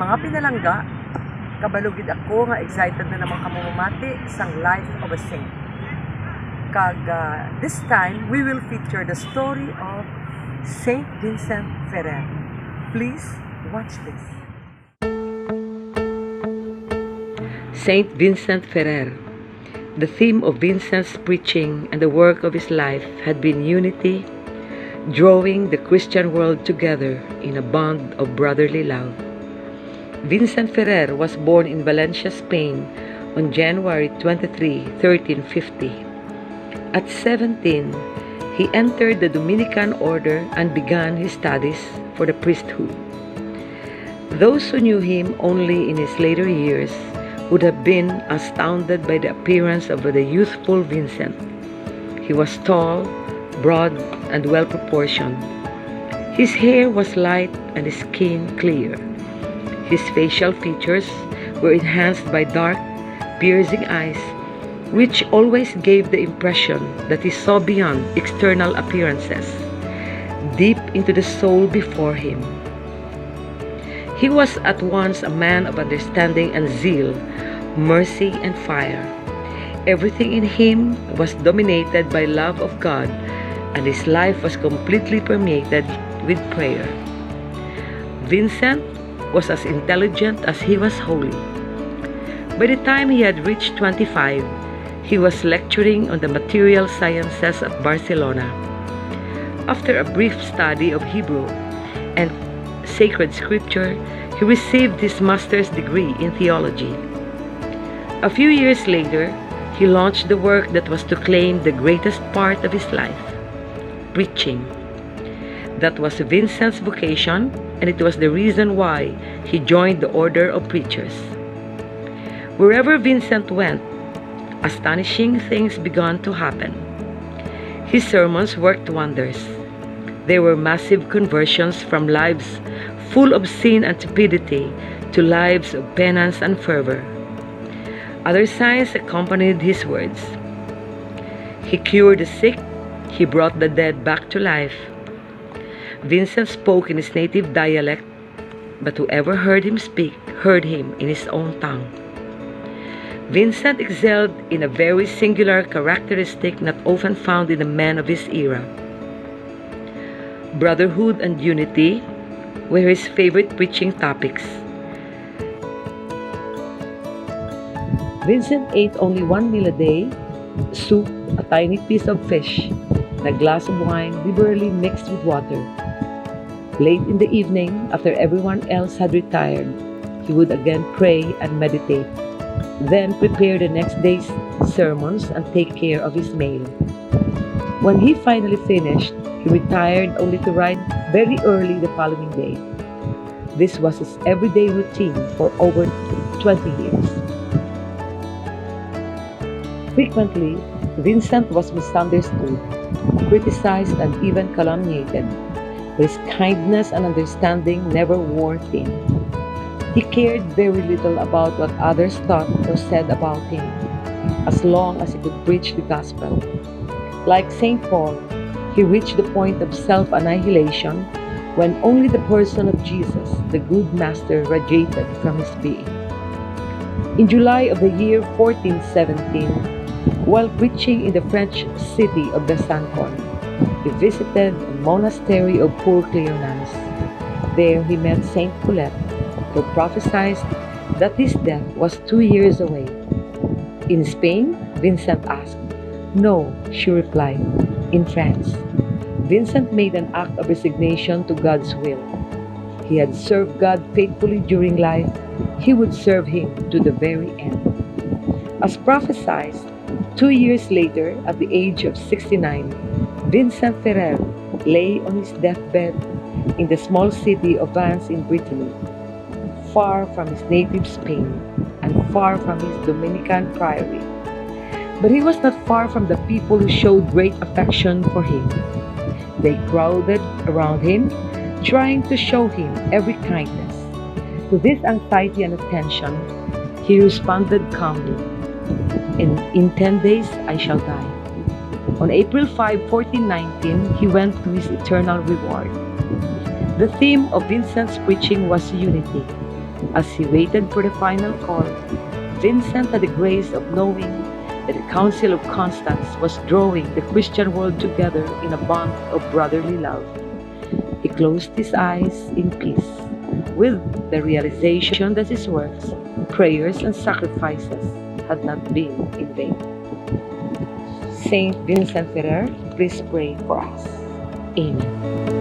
Mga pinalangga, kabalugid ako nga excited na naman kamumamati sang life of a saint. This time, we will feature the story of Saint Vincent Ferrer. Please watch this. Saint Vincent Ferrer. The theme of Vincent's preaching and the work of his life had been unity, drawing the Christian world together in a bond of brotherly love. Vincent Ferrer was born in Valencia, Spain on January 23, 1350. At 17, he entered the Dominican order and began his studies for the priesthood. Those who knew him only in his later years would have been astounded by the appearance of the youthful Vincent. He was tall, broad, and well-proportioned. His hair was light and his skin clear. His facial features were enhanced by dark, piercing eyes, which always gave the impression that he saw beyond external appearances, deep into the soul before him. He was at once a man of understanding and zeal, mercy and fire. Everything in him was dominated by love of God, and his life was completely permeated with prayer. Vincent was as intelligent as he was holy. By the time he had reached 25, he was lecturing on the material sciences at Barcelona. After a brief study of Hebrew and sacred scripture, he received his master's degree in theology. A few years later, he launched the work that was to claim the greatest part of his life, preaching. That was Vincent's vocation, and it was the reason why he joined the order of preachers. Wherever Vincent went, astonishing things began to happen. His sermons worked wonders. There were massive conversions from lives full of sin and stupidity to lives of penance and fervor. Other signs accompanied his words. He cured the sick, he brought the dead back to life. Vincent spoke in his native dialect, but whoever heard him speak heard him in his own tongue. Vincent excelled in a very singular characteristic not often found in a man of his era. Brotherhood and unity were his favorite preaching topics. Vincent ate only one meal a day, soup, a tiny piece of fish, and a glass of wine liberally mixed with water. Late in the evening, after everyone else had retired, he would again pray and meditate, then prepare the next day's sermons and take care of his mail. When he finally finished, he retired only to ride very early the following day. This was his everyday routine for over 20 years. Frequently, Vincent was misunderstood, criticized, and even calumniated, but his kindness and understanding never wore thin. He cared very little about what others thought or said about him, as long as he could preach the gospel. Like St. Paul, he reached the point of self-annihilation when only the person of Jesus, the good master, radiated from his being. In July of the year 1417, while preaching in the French city of Besançon, he visited a monastery of poor clear nuns. There he met Saint Colette, who prophesied that his death was 2 years away. In Spain, Vincent asked. No, she replied. In France, Vincent made an act of resignation to God's will. He had served God faithfully during life. He would serve him to the very end. As prophesied, 2 years later, at the age of 69, Vincent Ferrer lay on his deathbed in the small city of Vannes in Brittany, far from his native Spain and far from his Dominican priory. But he was not far from the people who showed great affection for him. They crowded around him, trying to show him every kindness. To this anxiety and attention, he responded calmly, In 10 days I shall die. On April 5, 1419, he went to his eternal reward. The theme of Vincent's preaching was unity. As he waited for the final call, Vincent had the grace of knowing that the Council of Constance was drawing the Christian world together in a bond of brotherly love. He closed his eyes in peace, with the realization that his works, prayers, and sacrifices had not been in vain. Saint Vincent Ferrer, please pray for us. Amen.